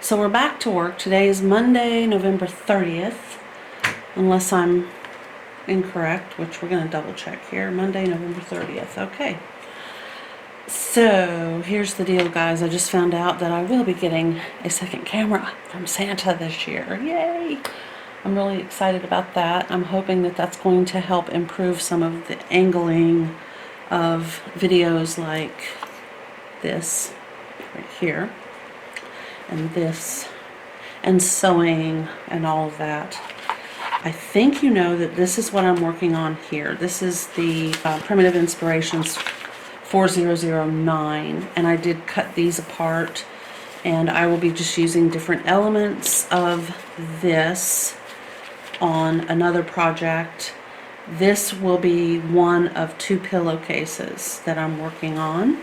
So we're back to work. Today is Monday, November 30th, unless I'm incorrect, which we're going to double check here. Monday, November 30th. Okay. So here's the deal, guys. I just found out that I will be getting a second camera from Santa this year. Yay! I'm really excited about that. I'm hoping that that's going to help improve some of the angling of videos like this right here. And this, and sewing, and all of that. I think you know that this is what I'm working on here. This is the Primitive Inspirations 4009, and I did cut these apart, and I will be just using different elements of this on another project. This will be one of 2 pillowcases that I'm working on.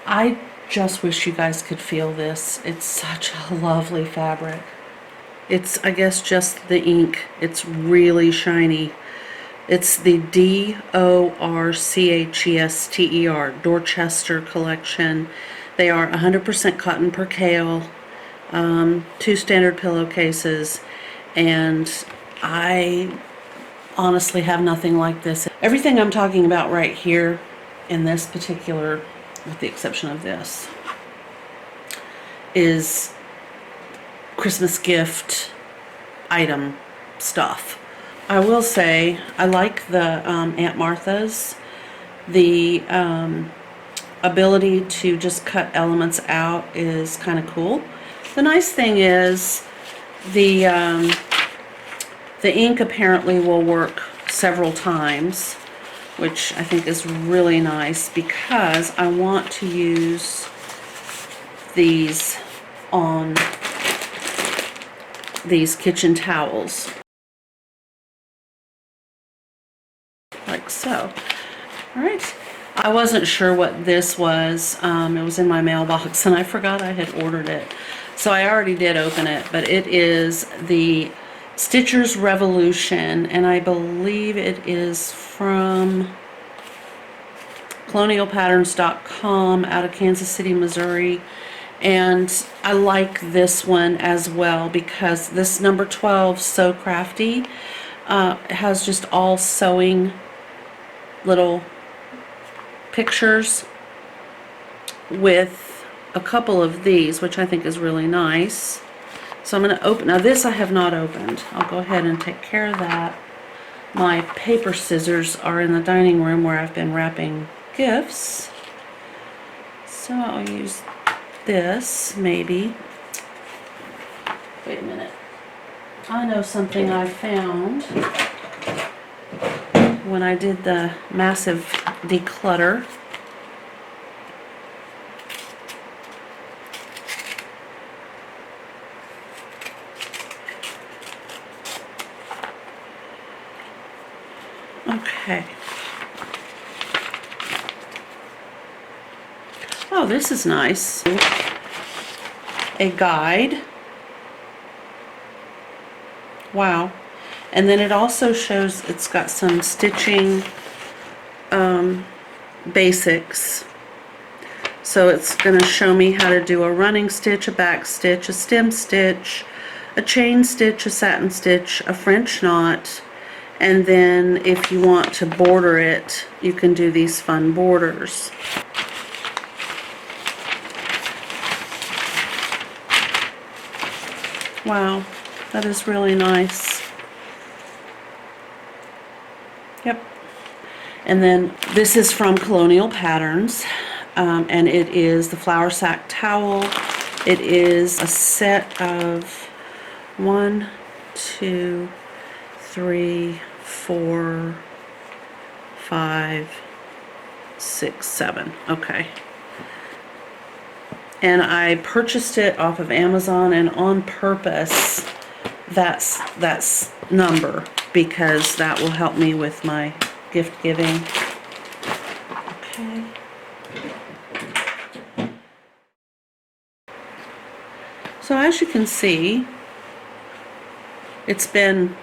I just wish you guys could feel this. It's such a lovely fabric. It's, I guess, just the ink. It's really shiny. It's the Dorchester, Dorchester collection. They are 100% cotton percale, 2 standard pillowcases, and I honestly have nothing like this. Everything I'm talking about right here in this particular, with the exception of this, is Christmas gift item stuff. I will say I like the Aunt Martha's. The ability to just cut elements out is kind of cool. The nice thing is the ink apparently will work several times, which I think is really nice because I want to use these on these kitchen towels, like so. Alright, I wasn't sure what this was. It was in my mailbox and I forgot I had ordered it. So I already did open it, but it is the Stitcher's Revolution, and I believe it is from colonialpatterns.com out of Kansas City, Missouri. And I like this one as well because this number 12, So Crafty, has just all sewing little pictures with a couple of these, which I think is really nice. So I'm going to open, now this I have not opened. I'll go ahead and take care of that. My paper scissors are in the dining room where I've been wrapping gifts. So I'll use this, maybe. Wait a minute. I know something I found when I did the massive declutter. Okay. Oh, this is nice. A guide. Wow. And then it also shows it's got some stitching basics. So it's going to show me how to do a running stitch, a back stitch, a stem stitch, a chain stitch, a satin stitch, a French knot, and then if you want to border it, you can do these fun borders. Wow, that is really nice. Yep. And then this is from Colonial Patterns, and it is the flour sack towel. It is a set of 1, 2, 3, 4, 5, 6, 7. Okay. And I purchased it off of Amazon, and on purpose that's number, because that will help me with my gift giving. Okay. So as you can see, it's been,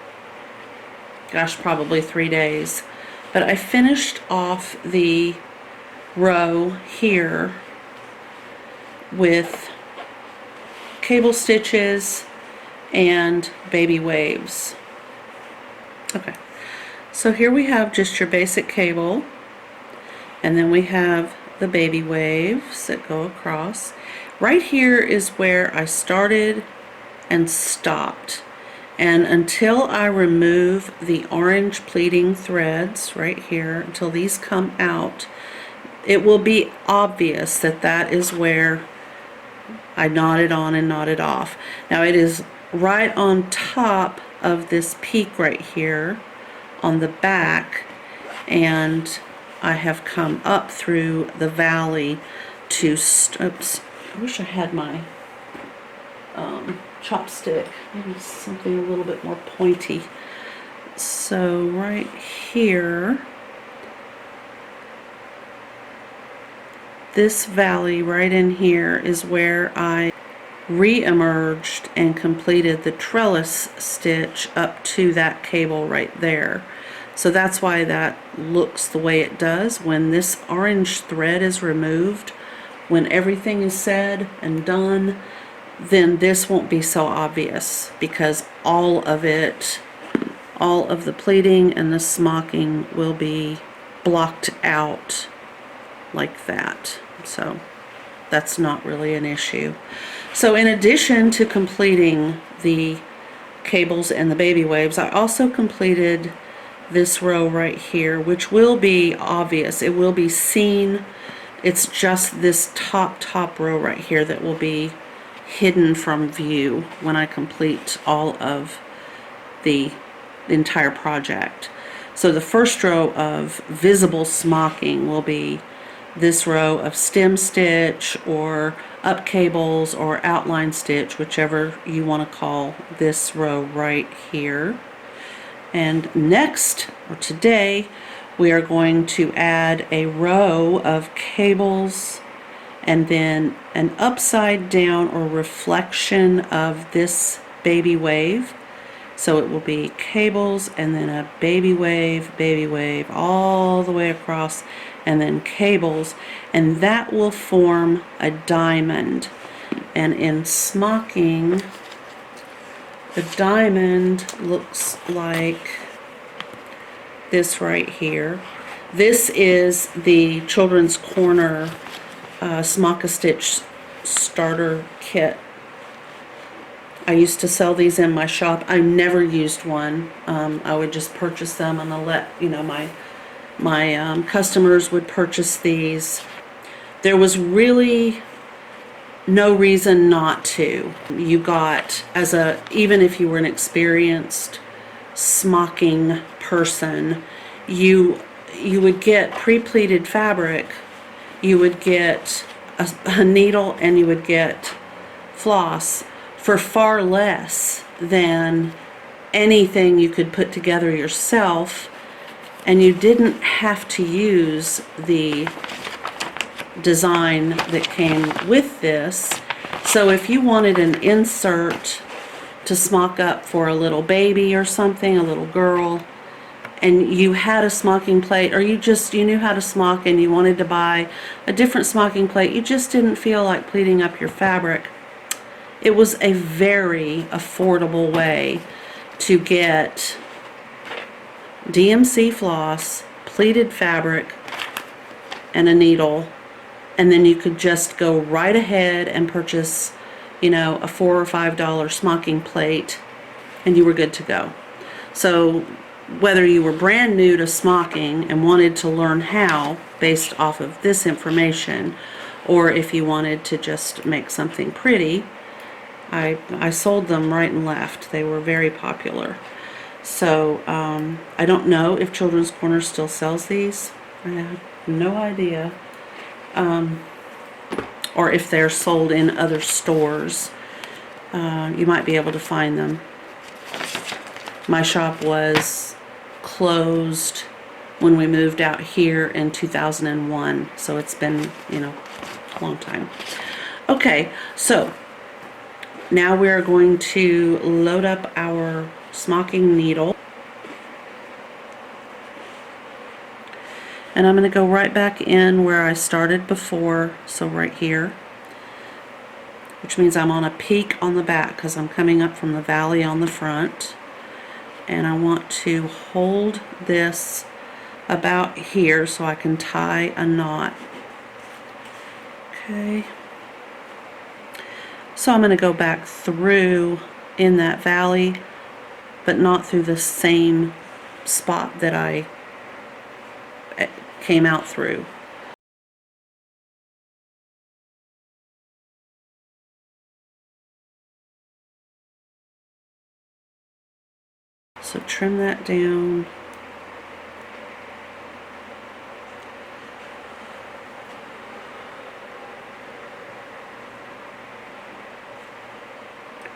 gosh, probably 3 days, but I finished off the row here with cable stitches and baby waves. Okay, so here we have just your basic cable, and then we have the baby waves that go across. Right here is where I started and stopped, and until I remove the orange pleating threads right here, until these come out, it will be obvious that that is where I knotted on and knotted off. Now it is right on top of this peak right here on the back, and I have come up through the valley to oops, I wish I had my chopstick, maybe something a little bit more pointy. So right here, this valley right in here is where I re-emerged and completed the trellis stitch up to that cable right there. So that's why that looks the way it does. When this orange thread is removed, when everything is said and done, then this won't be so obvious, because all of it, all of the pleating and the smocking will be blocked out like that. So that's not really an issue. So in addition to completing the cables and the baby waves, I also completed this row right here, which will be obvious. It will be seen. It's just this top row right here that will be hidden from view when I complete all of the entire project. So the first row of visible smocking will be this row of stem stitch or up cables or outline stitch, whichever you want to call this row right here. And next, or today, we are going to add a row of cables and then an upside down or reflection of this baby wave. So it will be cables and then a baby wave, all the way across, and then cables, and that will form a diamond. And in smocking, the diamond looks like this right here. This is the Children's Corner Smock-A-Stitch starter kit. I used to sell these in my shop. I never used one. I would just purchase them and I'll let, you know, my customers would purchase these. There was really no reason not to. You got, even if you were an experienced smocking person, you would get pre-pleated fabric, you would get a needle, and you would get floss for far less than anything you could put together yourself, and you didn't have to use the design that came with this. So if you wanted an insert to smock up for a little baby or something, a little girl, and you had a smocking plate, or you knew how to smock and you wanted to buy a different smocking plate, you just didn't feel like pleating up your fabric, it was a very affordable way to get DMC floss, pleated fabric, and a needle, and then you could just go right ahead and purchase, you know, a $4 or $5 smocking plate, and you were good to go. So whether you were brand new to smocking and wanted to learn how based off of this information, or if you wanted to just make something pretty, I sold them right and left. They were very popular. So I don't know if Children's Corner still sells these. I have no idea. Or if they're sold in other stores. You might be able to find them. My shop was closed when we moved out here in 2001, so it's been, you know, a long time. Okay, so now we're going to load up our smocking needle, and I'm going to go right back in where I started before, so right here, which means I'm on a peak on the back because I'm coming up from the valley on the front. And I want to hold this about here so I can tie a knot. Okay. So I'm going to go back through in that valley, but not through the same spot that I came out through. So trim that down.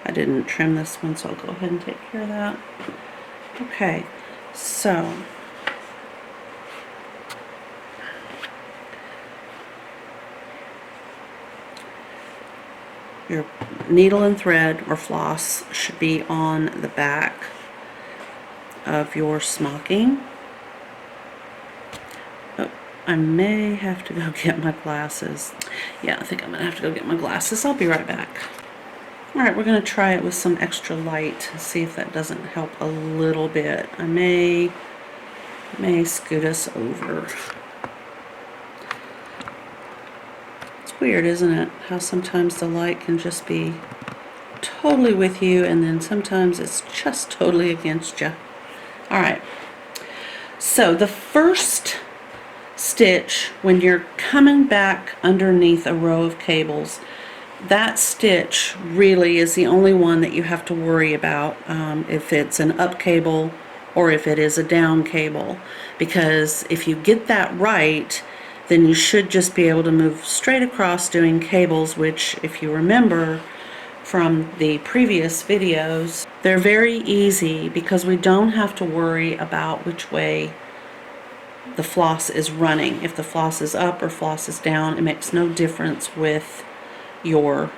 I didn't trim this one, so I'll go ahead and take care of that. Okay, so your needle and thread or floss should be on the back of your smocking. Oh, I may have to go get my glasses. Yeah, I think I'm gonna have to go get my glasses. I'll be right back. Alright, we're going to try it with some extra light and see if that doesn't help a little bit. I may scoot us over. It's weird, isn't it? How sometimes the light can just be totally with you and then sometimes it's just totally against you. Alright, so the first stitch when you're coming back underneath a row of cables, that stitch really is the only one that you have to worry about if it's an up cable or if it is a down cable, because if you get that right, then you should just be able to move straight across doing cables, which, if you remember from the previous videos, they're very easy because we don't have to worry about which way the floss is running. If the floss is up or floss is down, it makes no difference with your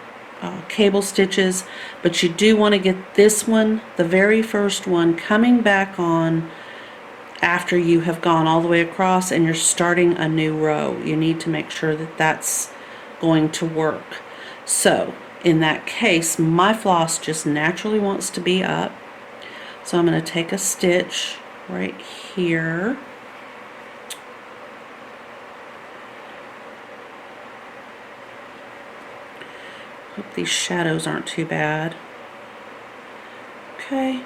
cable stitches, but you do want to get this one, the very first one, coming back on after you have gone all the way across and you're starting a new row. You need to make sure that that's going to work. So in that case, my floss just naturally wants to be up, so I'm going to take a stitch right here. Hope these shadows aren't too bad. Okay,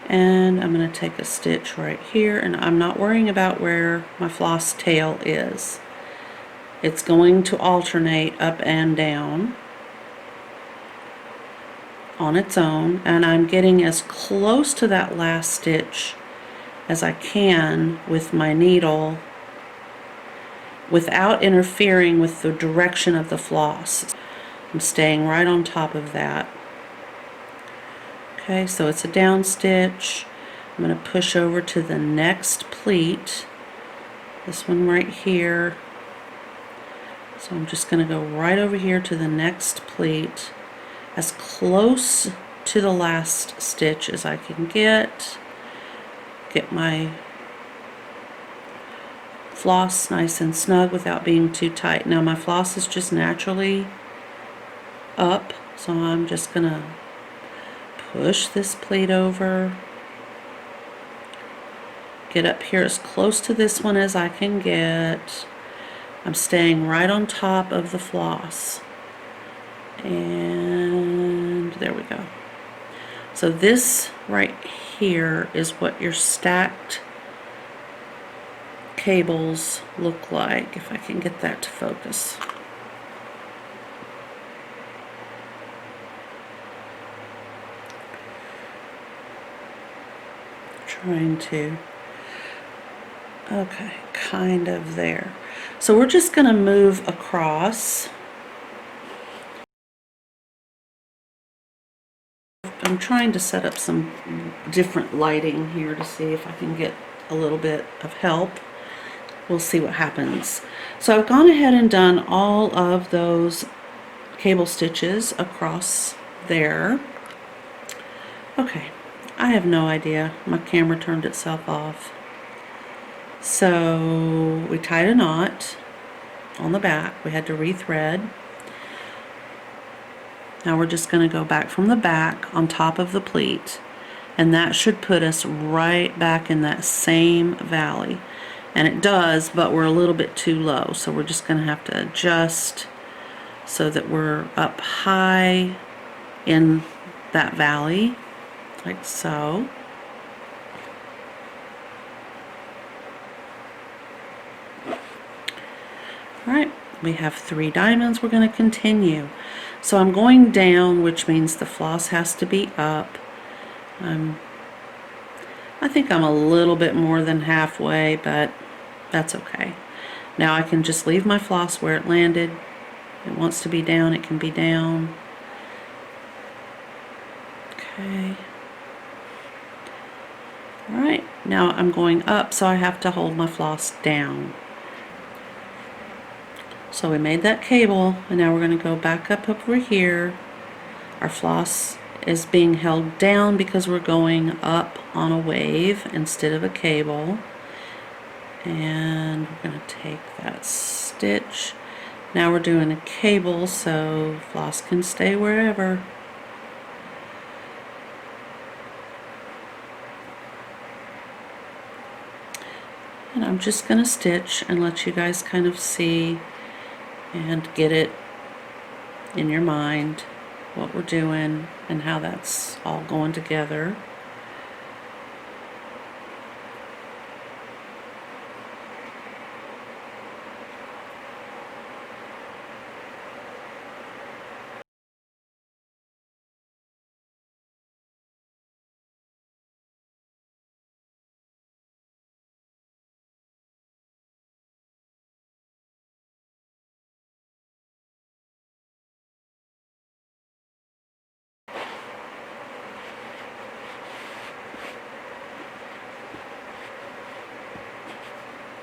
and I'm going to take a stitch right here, and I'm not worrying about where my floss tail is. It's going to alternate up and down on its own, and I'm getting as close to that last stitch as I can with my needle without interfering with the direction of the floss. I'm staying right on top of that. Okay, so it's a down stitch. I'm going to push over to the next pleat, this one right here. So I'm just going to go right over here to the next pleat, as close to the last stitch as I can get. Get my floss nice and snug without being too tight. Now my floss is just naturally up, so I'm just gonna push this pleat over, get up here as close to this one as I can get. I'm staying right on top of the floss, and there we go. So this right here is what your stacked cables look like, if I can get that to focus. Trying to, okay, kind of there. So we're just going to move across. I'm trying to set up some different lighting here to see if I can get a little bit of help. We'll see what happens. So I've gone ahead and done all of those cable stitches across there. Okay. I have no idea. My camera turned itself off. So we tied a knot on the back. We had to rethread. Now we're just going to go back from the back on top of the pleat, and that should put us right back in that same valley. And it does, but we're a little bit too low, so we're just going to have to adjust so that we're up high in that valley, like so. Alright, we have 3 diamonds. We're going to continue. So I'm going down, which means the floss has to be up. I think I'm a little bit more than halfway, but that's okay. Now I can just leave my floss where it landed. If it wants to be down, it can be down. Okay. Alright, now I'm going up, so I have to hold my floss down. So we made that cable, and now we're going to go back up over here. Our floss is being held down because we're going up on a wave instead of a cable. And we're going to take that stitch. Now we're doing a cable, so floss can stay wherever. And I'm just going to stitch and let you guys kind of see and get it in your mind what we're doing and how that's all going together.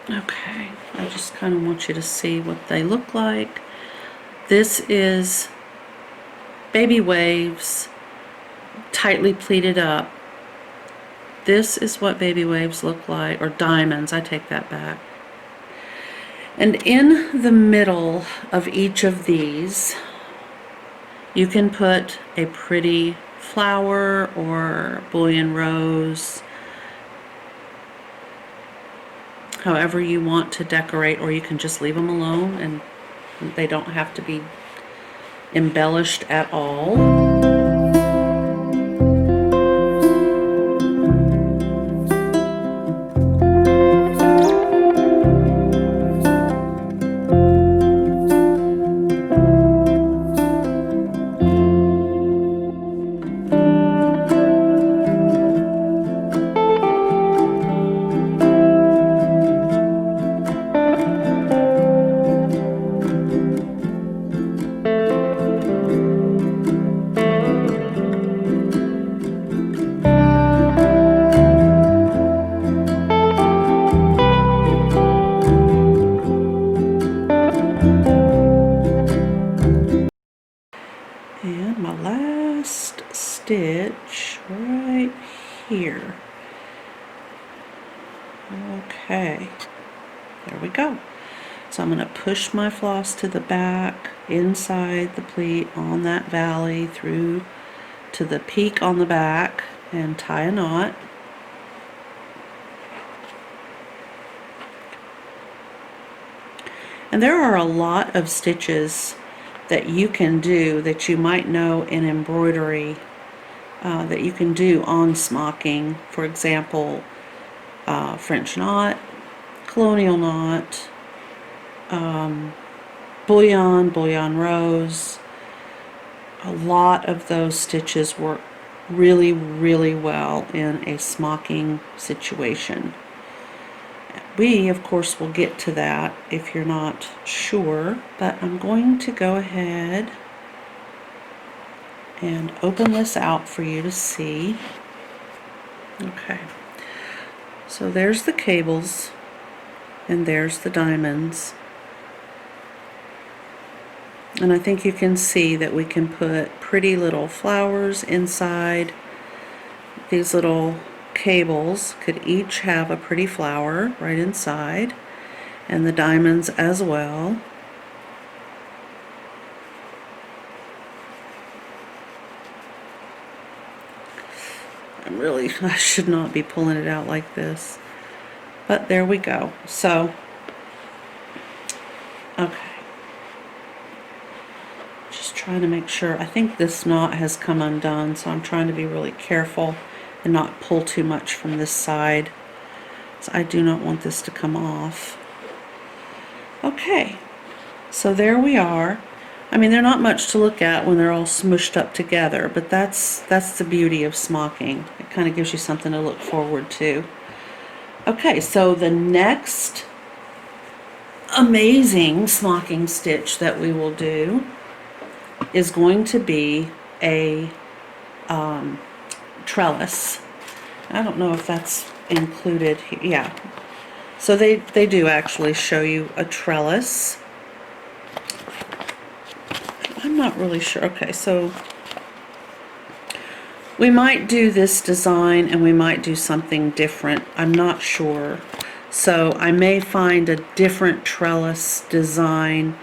Okay, I just kind of want you to see what they look like. This is baby waves tightly pleated up. This is what baby waves look like, or diamonds, I take that back. And in the middle of each of these, you can put a pretty flower or bullion rose, however you want to decorate, or you can just leave them alone and they don't have to be embellished at all. And my last stitch right here. Okay, there we go. So I'm going to push my floss to the back, inside the pleat, on that valley, through to the peak on the back, and tie a knot. And there are a lot of stitches that you can do that you might know in embroidery that you can do on smocking. For example, French knot, colonial knot, bullion rose. A lot of those stitches work really, really well in a smocking situation. We, of course, will get to that if you're not sure, but I'm going to go ahead and open this out for you to see. Okay, so there's the cables and there's the diamonds, and I think you can see that we can put pretty little flowers inside. These little cables could each have a pretty flower right inside, and the diamonds as well. I should not be pulling it out like this. But there we go. So, okay. Just trying to make sure. I think this knot has come undone, so I'm trying to be really careful and not pull too much from this side. So I do not want this to come off. Okay. So there we are. I mean, they're not much to look at when they're all smooshed up together, but that's the beauty of smocking. It kind of gives you something to look forward to. Okay, so the next amazing smocking stitch that we will do is going to be a trellis. I don't know if that's included here. Yeah. So they do actually show you a trellis. I'm not really sure. Okay, so we might do this design and we might do something different. I'm not sure. So I may find a different trellis design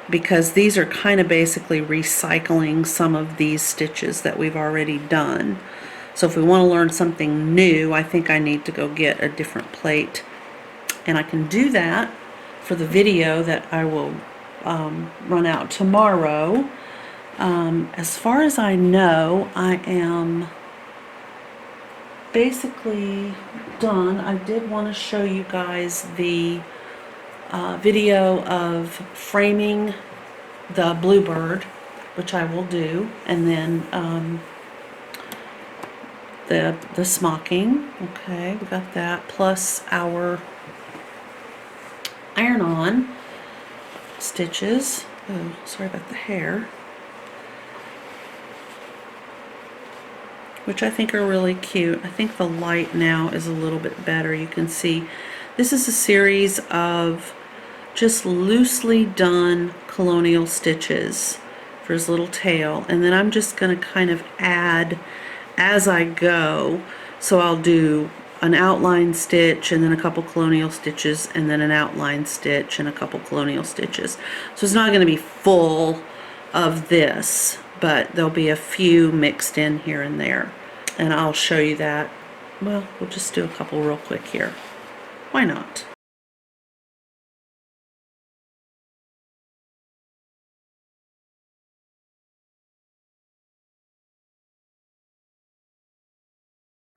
because these are kind of basically recycling some of these stitches that we've already done. So if we want to learn something new, I think I need to go get a different plate. And I can do that for the video that I will run out tomorrow. As far as I know, I am basically done. I did want to show you guys the video of framing the bluebird, which I will do, and then the smocking. Okay, we got that, plus our iron-on stitches. Oh, sorry about the hair. Which I think are really cute. I think the light now is a little bit better. You can see this is a series of just loosely done colonial stitches for his little tail, and then I'm just going to kind of add as I go. So I'll do an outline stitch and then a couple colonial stitches and then an outline stitch and a couple colonial stitches. So it's not going to be full of this, but there'll be a few mixed in here and there. And I'll show you that. Well, we'll just do a couple real quick here. Why not?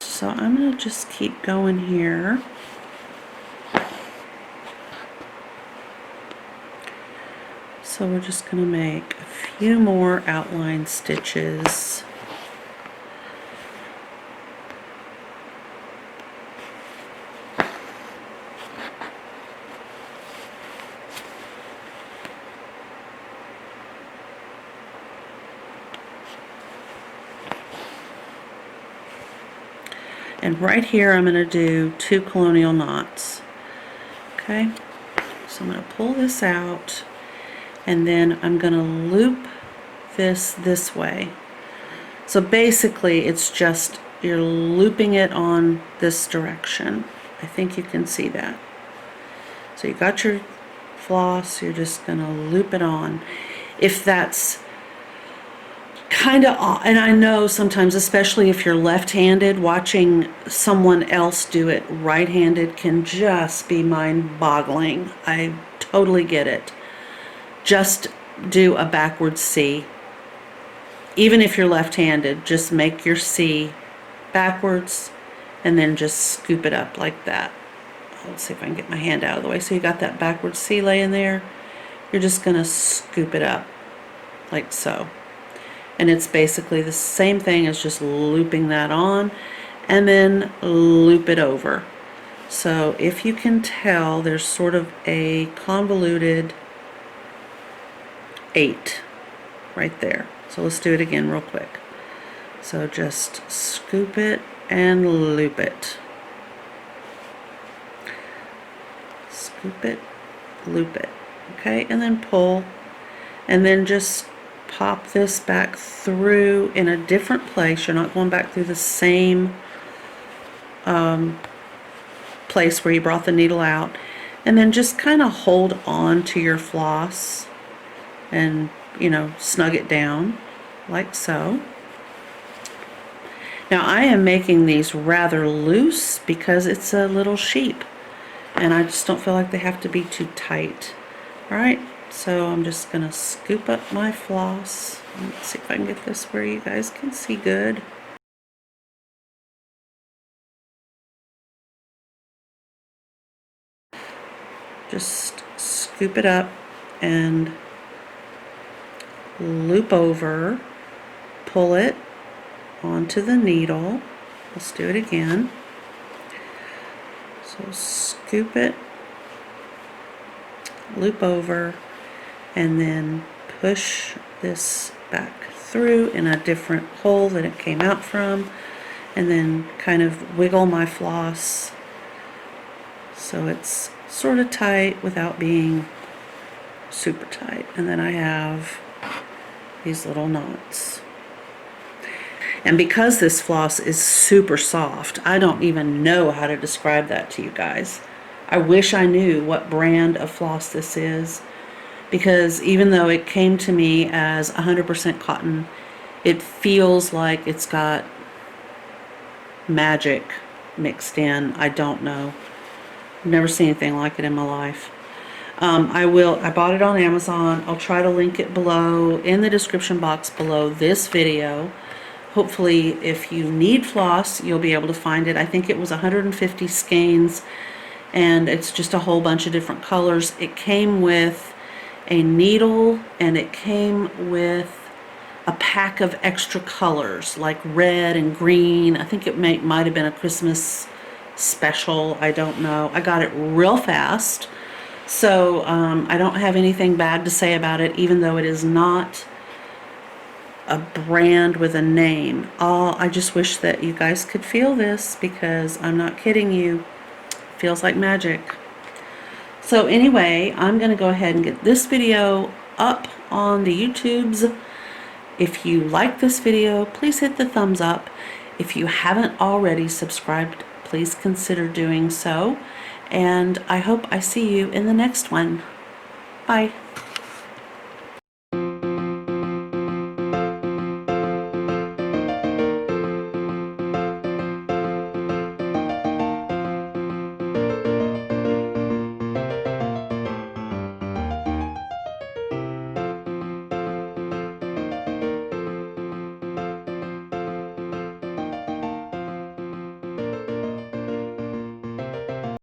So I'm going to just keep going here. So we're just going to make a few more outline stitches. And right here I'm going to do 2 colonial knots. Okay, so I'm going to pull this out and then I'm going to loop this way. So basically it's just you're looping it on this direction. I think you can see that. So you got your floss, you're just going to loop it on. If that's kind of, and I know sometimes, especially if you're left-handed, watching someone else do it right-handed can just be mind-boggling. I totally get it. Just do a backwards C. Even if you're left-handed, just make your C backwards and then just scoop it up like that. Let's see if I can get my hand out of the way. So you got that backwards C laying there. You're just going to scoop it up like so. And it's basically the same thing as just looping that on and then loop it over. So if you can tell, there's sort of a convoluted 8 right there. So let's do it again real quick. So just scoop it and loop it. Scoop it, loop it. Okay, and then pull, and then just pop this back through in a different place. You're not going back through the same place where you brought the needle out, and then just kind of hold on to your floss and, you know, snug it down like so. Now I am making these rather loose because it's a little sheep, and I just don't feel like they have to be too tight. Alright, so I'm just going to scoop up my floss. Let's see if I can get this where you guys can see good. Just scoop it up and loop over, pull it onto the needle. Let's do it again. So scoop it, loop over, and then push this back through in a different hole that it came out from, and then kind of wiggle my floss so it's sort of tight without being super tight. And then I have these little knots. And because this floss is super soft, I don't even know how to describe that to you guys. I wish I knew what brand of floss this is, because even though it came to me as 100% cotton, it feels like it's got magic mixed in. I don't know. I've never seen anything like it in my life. I bought it on Amazon. I'll try to link it below in the description box below this video. Hopefully, if you need floss, you'll be able to find it. I think it was 150 skeins, and it's just a whole bunch of different colors. It came with a needle, and it came with a pack of extra colors like red and green. I think it might have been a Christmas special. I don't know. I got it real fast, so I don't have anything bad to say about it, even though it is not a brand with a name. I just wish that you guys could feel this, because I'm not kidding you. It feels like magic. So anyway, I'm going to go ahead and get this video up on the YouTubes. If you like this video, please hit the thumbs up. If you haven't already subscribed, please consider doing so. And I hope I see you in the next one. Bye.